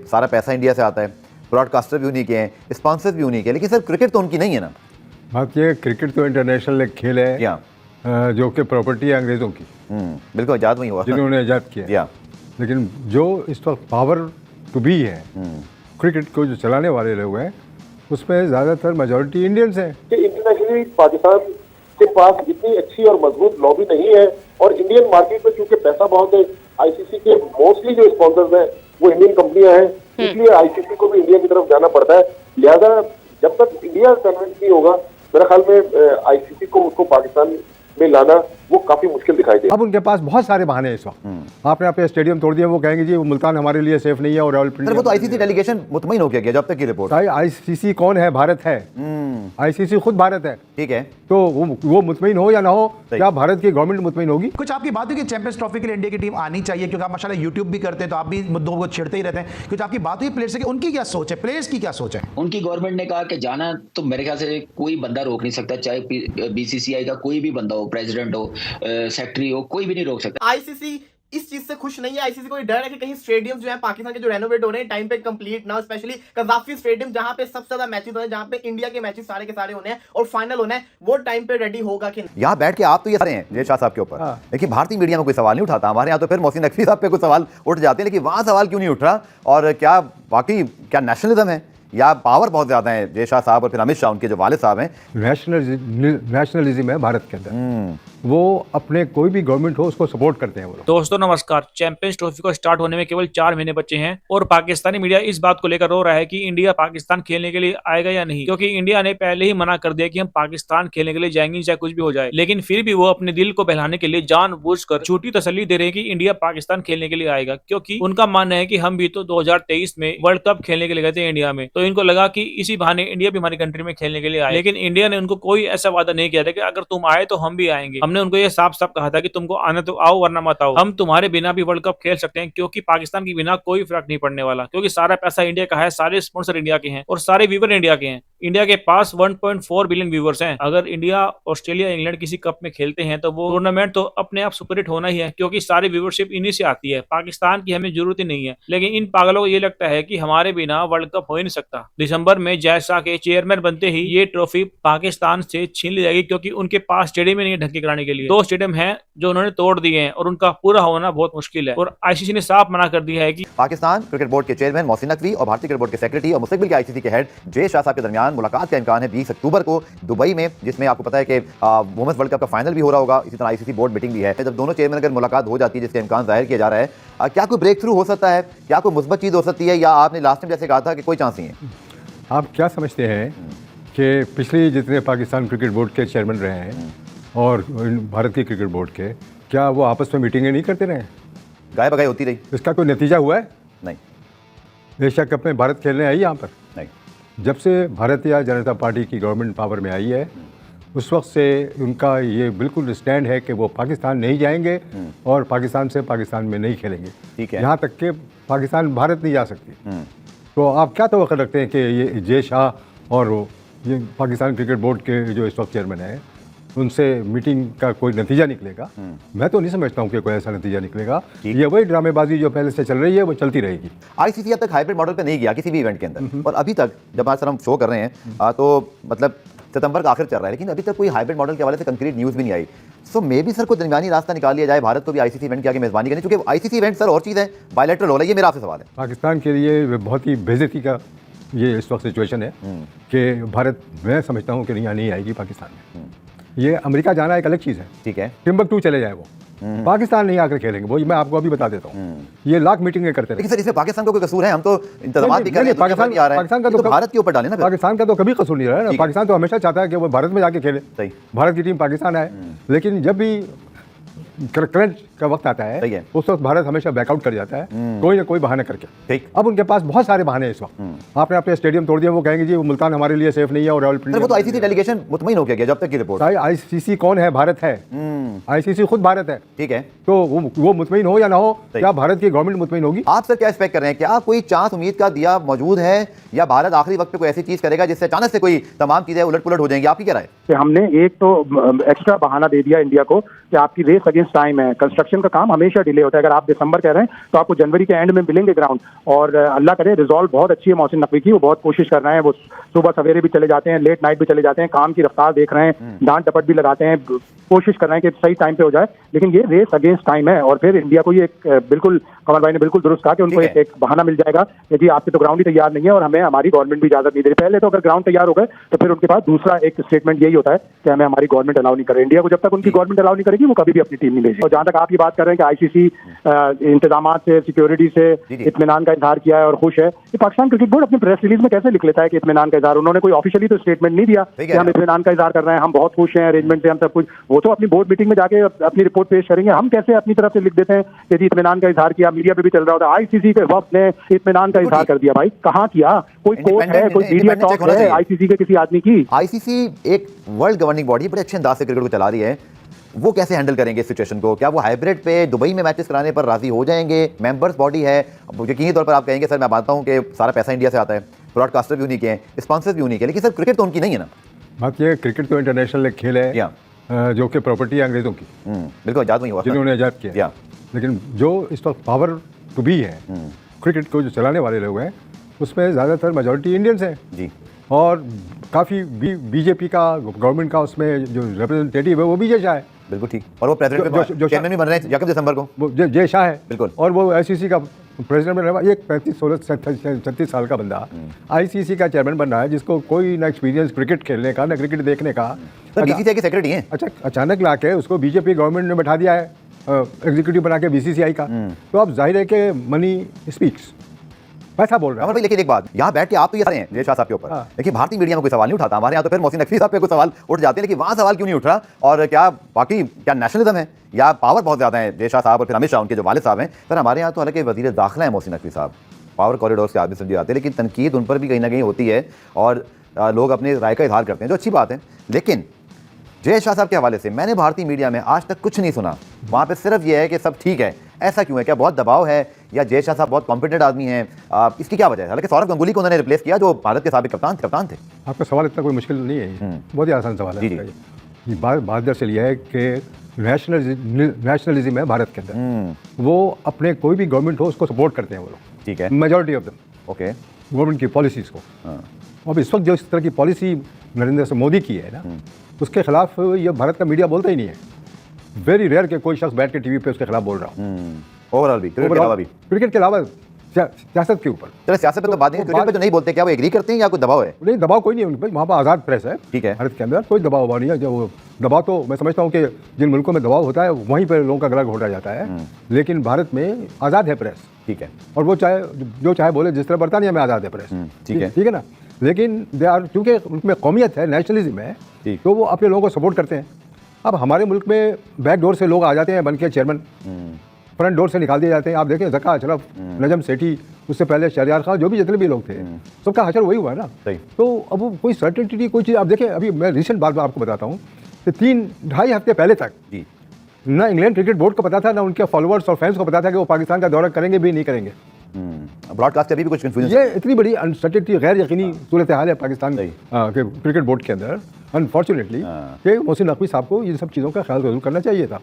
सारा पैसा इंडिया से आता है, ब्रॉडकास्टर भी उन्हीं के हैं, स्पॉन्सर भी उन्हीं के हैं, लेकिन सर क्रिकेट तो उनकी नहीं है ना। बात ये क्रिकेट तो इंटरनेशनल एक खेल है या जो कि प्रॉपर्टी है अंग्रेज़ों की, बिल्कुल आज़ाद वही हुआ जिन्होंने आज़ाद किया। या लेकिन जो इस वक्त पावर टू बी है क्रिकेट को जो चलाने वाले लोग हैं उसमें ज़्यादातर मेजॉरिटी इंडियंस हैं। कि इंटरनेशनली पाकिस्तान के पास इतनी अच्छी और मजबूत लॉबी नहीं है और इंडियन मार्केट में चूंकि पैसा बहुत है, आईसीसी के मोस्टली जो स्पॉन्सर्स हैं वो इंडियन कंपनियां हैं, इसलिए आईसीसी को भी इंडिया की तरफ जाना पड़ता है। लिहाजा जब तक इंडिया कन्विंस नहीं होगा, मेरे ख्याल में आईसीसी को उसको पाकिस्तान में लाना वो काफी मुश्किल दिखाई दे। अब उनके पास बहुत सारे बहाने हैं इस वक्त। आपने अपने स्टेडियम तोड़ दिया, वो कहेंगे जी वो मुल्तान हमारे लिए सेफ नहीं है और रॉयल सर वो तो आईसीसी डेलीगेशन मुतमईन हो गया जब तक की रिपोर्ट। आईसीसी कौन है? भारत है। आईसीसी खुद भारत है, ठीक है, तो वो मुतमईन हो या ना हो, क्या भारत की गवर्नमेंट मुतमईन होगी? कुछ आपकी बात है कि चैंपियंस ट्रॉफी के लिए इंडिया की टीम आनी चाहिए, क्योंकि आप माशाल्लाह यूट्यूब भी करते हैं तो आप भी मुद्दों को छेड़ते ही रहते हैं। कुछ आपकी बात हुई प्लेयर्स की, उनकी क्या सोच है, प्लेयर्स की क्या सोच है? उनकी गवर्नमेंट ने कहा कि जाना तो मेरे ख्याल से कोई बंदा रोक नहीं सकता, चाहे बीसीसीआई का कोई भी बंदा हो, प्रेसिडेंट हो, सेक्रेटरी हो, कोई भी नहीं रोक सकता। आईसीसी इस चीज से खुश नहीं है। आईसीसी को डर है कि कहीं स्टेडियम्स जो है पाकिस्तान के जो रेनोवेट हो रहे हैं टाइम पे कंप्लीट ना, स्पेशली कजाफी स्टेडियम जहां पे सबसे ज्यादा मैचेस होने हैं, जहां पे इंडिया के मैचेस सारे के सारे होने हैं और फाइनल होना है, वो टाइम पे रेडी होगा कि नहीं। यहाँ बैठ के आप तो ये सारे हैं जय शाह साहब के ऊपर, लेकिन भारतीय मीडिया में कोई सवाल नहीं उठाता। हमारे यहाँ तो फिर मोहसिन नकवी साहब पे कुछ सवाल उठ जाते हैं, लेकिन वहाँ सवाल क्यों नहीं उठ रहा? और क्या वाकई क्या नेशनलिज्म है या पावर बहुत ज्यादा है जय शाह साहब और फिर अमित शाह उनके जो वालिद साहब हैं? नेशनलिज्म है भारत के अंदर, वो अपने कोई भी गवर्नमेंट हो उसको सपोर्ट करते हैं वो लोग। दोस्तों नमस्कार। चैंपियंस ट्रॉफी को स्टार्ट होने में केवल 4 महीने बचे हैं और पाकिस्तानी मीडिया इस बात को लेकर रो रहा है कि इंडिया पाकिस्तान खेलने के लिए आएगा या नहीं, क्योंकि इंडिया ने पहले ही मना कर दिया कि हम पाकिस्तान खेलने के लिए जाएंगे चाहे कुछ भी हो जाए। लेकिन फिर भी वो अपने दिल को बहलाने के लिए जानबूझकर झूठी तसल्ली दे रहे हैं कि इंडिया पाकिस्तान खेलने के लिए आएगा, क्योंकि उनका मानना है कि हम भी तो 2023 में वर्ल्ड कप खेलने के लिए गए थे इंडिया में, तो इनको लगा कि इसी बहाने इंडिया भी हमारी कंट्री में खेलने के लिए आए। लेकिन इंडिया ने उनको कोई ऐसा वादा नहीं किया था कि अगर तुम आए तो हम भी आएंगे। हमने उनको ये साफ कहा था कि तुमको आना तो आओ वरना मत आओ, हम तुम्हारे बिना भी वर्ल्ड कप खेल सकते हैं, क्योंकि पाकिस्तान के बिना कोई फर्क नहीं पड़ने वाला, क्योंकि सारा पैसा इंडिया का है, सारे स्पॉन्सर इंडिया के हैं और सारे व्यूवर इंडिया के हैं। इंडिया के पास 1.4 बिलियन व्यूवर्स हैं। अगर इंडिया, ऑस्ट्रेलिया, इंग्लैंड किसी कप में खेलते हैं तो वो टूर्नामेंट तो अपने आप सुपरहिट होना ही है, क्योंकि सारी व्यूवरशिप इन्हीं से आती है। पाकिस्तान की हमें जरूरत ही नहीं है। लेकिन इन पागलों को ये लगता है कि हमारे बिना वर्ल्ड कप हो ही नहीं सकता। दिसंबर में जय शाह के चेयरमैन बनते ही ये ट्रॉफी पाकिस्तान से छीन ली जाएगी, क्योंकि उनके पास स्टेडियम ही नहीं है ढंग के कराने के लिए। 2 स्टेडियम है जो उन्होंने तोड़ दिए हैं और उनका पूरा होना बहुत मुश्किल है। और आईसीसी ने साफ मना कर दिया है कि पाकिस्तान क्रिकेट बोर्ड के चेयरमैन मोहसिन नकवी और भारतीय क्रिकेट बोर्ड के सेक्रेटरी और मुस्तकबिल के आईसीसी के हेड जय शाह साहब के दरमियान मुलाकात का इम्कान है 20 अक्टूबर को दुबई में, जिसमें आपको पता है कि वुमेन्स वर्ल्ड कप का फाइनल भी हो रहा होगा। इसी तरह आईसीसी बोर्ड मीटिंग भी है। जब दोनों चेयरमैन अगर मुलाकात हो जाती है, जिसका इम्कान जाहिर किया जा रहा है, क्या कोई ब्रेक थ्रू हो सकता है, क्या कोई मुस्बत चीज़ हो सकती है, या आपने लास्ट में जैसे कहा था कि कोई चांस नहीं है? आप क्या समझते हैं कि पिछले जितने पाकिस्तान क्रिकेट बोर्ड के चेयरमैन रहे हैं और भारत के क्रिकेट बोर्ड के, क्या वो आपस में मीटिंगें नहीं करते रहे? गाय बगाई होती रही। इसका कोई नतीजा हुआ है? नहीं। एशिया कप में भारत खेलने आई यहाँ पर? नहीं। जब से भारतीय जनता पार्टी की गवर्नमेंट पावर में आई है उस वक्त से उनका ये बिल्कुल स्टैंड है कि वो पाकिस्तान नहीं जाएंगे और पाकिस्तान से पाकिस्तान में नहीं खेलेंगे। ठीक है। यहाँ तक कि पाकिस्तान भारत नहीं जा सकती। तो आप क्या तवक्को रखते हैं कि ये जय शाह और ये पाकिस्तान क्रिकेट बोर्ड के जो इस वक्त चेयरमैन हैं उनसे मीटिंग का कोई नतीजा निकलेगा? मैं तो नहीं समझता हूँ कि कोई ऐसा नतीजा निकलेगा। ये वही ड्रामेबाजी जो पहले से चल रही है वो चलती रहेगी। आईसीसी अब तक हाइब्रिड मॉडल पे नहीं गया किसी भी इवेंट के अंदर, और अभी तक जब आज सर हम शो कर रहे हैं तो मतलब सितंबर का आखिर चल रहा है, लेकिन अभी तक कोई हाइब्रिड मॉडल के हवाले से कंक्रीट न्यूज़ भी नहीं आई। सो मे बी सर को दरमियानी रास्ता निकाल लिया जाए, भारत को भी आईसीसी इवेंट की आगे मेजबानी करनी, क्योंकि आईसीसी इवेंट सर और चीज़ है, बायलैटरल हो रहा है। ये मेरा आपसे सवाल है। पाकिस्तान के लिए बहुत ही बेइज्जती का ये इस वक्त सिचुएशन है कि भारत, मैं समझता हूँ कि नहीं आएगी पाकिस्तान में। ये अमेरिका जाना एक अलग चीज़ है, ठीक है, टिम्बकटू चले जाए वो, पाकिस्तान नहीं आकर खेलेंगे वो, मैं आपको अभी बता देता हूँ। ये लाख मीटिंगें करते रहे। लेकिन सर इसमें पाकिस्तान को कोई कसूर है? हम तो इंतजाम भी कर रहे हैं, पाकिस्तान का तो भारत के ऊपर डाले ना। पाकिस्तान का तो कभी कसूर नहीं रहा है। पाकिस्तान तो हमेशा चाहता है कि वो भारत में जाके खेले, सही, भारत की टीम पाकिस्तान आए। लेकिन जब भी क्रंच का वक्त आता है उस वक्त भारत हमेशा बैकआउट कर जाता है, कोई ना कोई बहाना करके। ठीक। अब उनके पास बहुत सारे बहाने हैं इस वक्त। आपने अपने स्टेडियम तोड़ दिया, वो कहेंगे जी वो मुल्तान हमारे लिए सेफ नहीं है और वो तो आईसीसी डेलीगेशन मुतमईन हो गया जब तक की रिपोर्ट। आईसीसी कौन है? भारत है। आईसीसी खुद भारत है, ठीक है, तो वो मुतमईन हो या ना हो, क्या भारत की गवर्नमेंट मुतमईन होगी? आप सर क्या एक्सपेक्ट कर रहे हैं? क्या कोई चांस उम्मीद का दिया मौजूद है, या भारत आखिरी वक्त पे कोई ऐसी चीज करेगा जिससे अचानक से कोई तमाम चीजें उलट पुलट हो जाएंगी? आपकी क्या राय है? हमने एक तो एक्स्ट्रा बहाना दे दिया इंडिया को कि आपकी रेस अगेंस्ट अगेंस्ट टाइम है। कंस्ट्रक्शन का काम हमेशा डिले होता है। अगर आप दिसंबर कह रहे हैं तो आपको जनवरी के एंड में मिलेंगे ग्राउंड। और अल्लाह करे रिजॉल्व बहुत अच्छी है मोहसिन नकवी की, वो बहुत कोशिश कर रहे हैं। वो सुबह सवेरे भी चले जाते हैं, लेट नाइट भी चले जाते हैं, काम की रफ्तार देख रहे हैं, डांट डपट भी लगाते हैं, कोशिश कर रहे हैं कि सही टाइम पे हो जाए। लेकिन ये रेस अगेंस्ट टाइम है और फिर इंडिया को ये बिल्कुल कमल भाई ने बिल्कुल दुरुस्त कहा कि उनको एक बहाना मिल जाएगा कि जी आपके तो ग्राउंड ही तैयार नहीं है और हमें हमारी गवर्नमेंट भी इजाजत नहीं दे रही। पहले तो अगर ग्राउंड तैयार हो गए तो फिर उनके पास दूसरा एक स्टेटमेंट यही होता है कि हमें हमारी गवर्नमेंट अलाउ नहीं करे। इंडिया को जब तक उनकी गवर्नमेंट अलाउ नहीं करेगी वो कभी भी अपनी टीम नहीं भेजेगी। और जहां तक आप ये बात कर रहे हैं कि आईसीसी इंतजाम से, सिक्योरिटी से इत्मीनान का इजहार किया है और खुश है, ये पाकिस्तान क्रिकेट बोर्ड अपनी प्रेस रिलीज में कैसे लिख लेता है कि इत्मीनान का इजहार? उन्होंने कोई ऑफिशियली तो स्टेटमेंट नहीं दिया कि हम इत्मीनान का इजहार कर रहे हैं, हम बहुत खुश हैं अरेंजमेंट से, हम सब कुछ। वो तो अपनी बोर्ड मीटिंग में जाके अपनी रिपोर्ट पेश करेंगे। हम कैसे अपनी तरफ से लिख देते हैं कि जी इत्मीनान का इजहार किया? मीडिया पे भी चल रहा होता है आईसीसी के वक्त ने इत्मीनान का इजहार कर दिया। भाई कहाँ किया? कोई कोर्ट है, कोई मीडिया टॉक है आईसीसी के किसी आदमी की? आईसीसी एक वर्ल्ड गवर्निंग बॉडी बड़े अच्छे अंदाज से क्रिकेट को चला रही है, वो कैसे हैंडल करेंगे इस सिचुएशन को? क्या वो हाइब्रिड पे दुबई में मैचेस कराने पर राजी हो जाएंगे? मेंबर्स बॉडी है, यकीनी तौर पर आप कहेंगे सर मैं मानता हूं कि सारा पैसा इंडिया से आता है, ब्रॉडकास्टर भी उन्हीं के हैं, स्पॉन्सर्स भी उन्हीं के, लेकिन सर क्रिकेट तो उनकी नहीं है ना। बात यह क्रिकेट तो इंटरनेशनल खेल है जो कि प्रॉपर्टी है अंग्रेजों की, बिल्कुल आजाद नहीं हुआ, जिन्होंने आजाद किया। लेकिन जो इस वक्त पावर टू बी है क्रिकेट को जो चलाने वाले लोग हैं उसमें ज़्यादातर मेजॉरिटी इंडियंस हैं जी। और काफ़ी बीजेपी का गवर्नमेंट का उसमें जो रिप्रेजेंटेटिव है वो भी जय शाह है। बिल्कुल ठीक। और वो प्रेसिडेंट जो चेयरमैन भी बन रहे हैं 1 दिसंबर को, वो जय शाह है। बिल्कुल। और वो आईसीसी का प्रेसिडेंट बन रहा है, एक 35-36 साल का बंदा आईसीसी का चेयरमैन बन रहा है, जिसको कोई ना एक्सपीरियंस क्रिकेट खेलने का ना क्रिकेट देखने का। बीसीसीआई के सेक्रेटरी हैं। अच्छा, अचानक ला के उसको बीजेपी गवर्नमेंट ने बैठा दिया है एग्जीक्यूटिव बना के बीसीसीआई का। तो अब जाहिर है कि मनी स्पीक्स, पैसा बोल रहा है भाई। लेकिन एक बात, यहाँ बैठ के आप तो ये सारे हैं जय शाह साहब के ऊपर, लेकिन भारतीय मीडिया में कोई सवाल नहीं उठाता। हमारे यहाँ तो फिर मोहसिन नकवी साहब पे कोई सवाल उठ जाते हैं, लेकिन वहाँ सवाल क्यों नहीं उठ रहा? और क्या बाकी क्या नेशनलिज्म है या पावर बहुत ज़्यादा है जय शाह साहब और फिर अमित शाह उनके जो वालिद साहब हैं? सर हमारे यहाँ तो हालांकि वज़ीर दाखिला है मोहसिन नकवी साहब, पावर कॉरिडोर से आदमी समझे जाते हैं, लेकिन तनकीद उन पर भी कहीं ना कहीं होती है और लोग अपनी राय का इजहार करते हैं, जो अच्छी बात है। लेकिन जय शाह साहब के हवाले से मैंने भारतीय मीडिया में आज तक कुछ नहीं सुना। वहाँ पे सिर्फ ये है कि सब ठीक है। ऐसा क्यों है? क्या बहुत दबाव है या जय शाह साहब बहुत कॉम्पिटेंट आदमी हैं? इसकी क्या वजह है? हालांकि सौरव गंगुली को उन्होंने रिप्लेस किया जो भारत के साबिक कप्तान थे। आपका सवाल इतना कोई मुश्किल नहीं है, बहुत ही आसान सवाल है। जी बात दरअसल यह है कि नेशनलिज्म है भारत के अंदर। वो अपने कोई भी गवर्नमेंट हो उसको सपोर्ट करते हैं वो लोग, ठीक है, majority of them, okay, government की पॉलिसीज़ को। अब इस वक्त जो इस तरह की पॉलिसी नरेंद्र मोदी की है ना, उसके खिलाफ ये भारत का मीडिया बोलता ही नहीं है। वेरी रेयर के कोई शख्स बैठ के टीवी पे उसके खिलाफ बोल रहा हूँ। ओवरऑल भी क्रिकेट के अलावा सियासत के ऊपर। चलो सियासत पे तो बात नहीं, क्रिकेट पे तो नहीं बोलते। क्या वो एग्री करते हैं या कोई दबाव है? नहीं, दबाव कोई नहीं है उन पर, वहाँ पर आज़ाद प्रेस है, ठीक है, भारत के अंदर कोई दबाव नहीं है। जो दबाव तो मैं समझता हूँ कि जिन मुल्कों में दबाव होता है वहीं पर लोगों का गला घोटा जाता है, लेकिन भारत में आज़ाद है प्रेस, ठीक है, और वो चाहे जो चाहे बोले, जिस तरह बरतानिया में आज़ाद है प्रेस, ठीक है ना। लेकिन दे आर, क्योंकि उनमें कौमियत है, नेशनलिज्म है, तो वो अपने लोगों को सपोर्ट करते हैं। अब हमारे मुल्क में बैक डोर से लोग आ जाते हैं बन के चेयरमैन, फ्रंट डोर से निकाल दिए जाते हैं। आप देखें ज़का अशरफ, नजम सेठी, उससे पहले शहरयार खान, जो भी जितने भी लोग थे, सबका हशर वही हुआ है ना। तो अब वो कोई सर्टेनिटी कोई चीज़, आप देखें अभी मैं रिसेंट बात में आपको बताता हूँ कि 3-2.5 हफ्ते पहले तक ना इंग्लैंड क्रिकेट बोर्ड को पता था, ना उनके फॉलोअर्स और फैंस को पता था कि वो पाकिस्तान का दौरा करेंगे भी नहीं करेंगे। ब्रॉडकास्ट अभी भी कुछ कंफ्यूजन, ये इतनी बड़ी अनसर्टेनिटी, गैर यकीनी सूरत हाल है पाकिस्तान के क्रिकेट बोर्ड के अंदर, अनफॉर्चुनेटली, कि मोहसिन नकवी साहब को इन सब चीज़ों का ख्याल जरूर करना चाहिए था।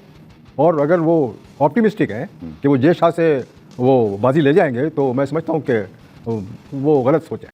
और अगर वो ऑप्टिमिस्टिक है कि वो जय शाह से वो बाजी ले जाएंगे, तो मैं समझता हूँ कि वो गलत सोच है।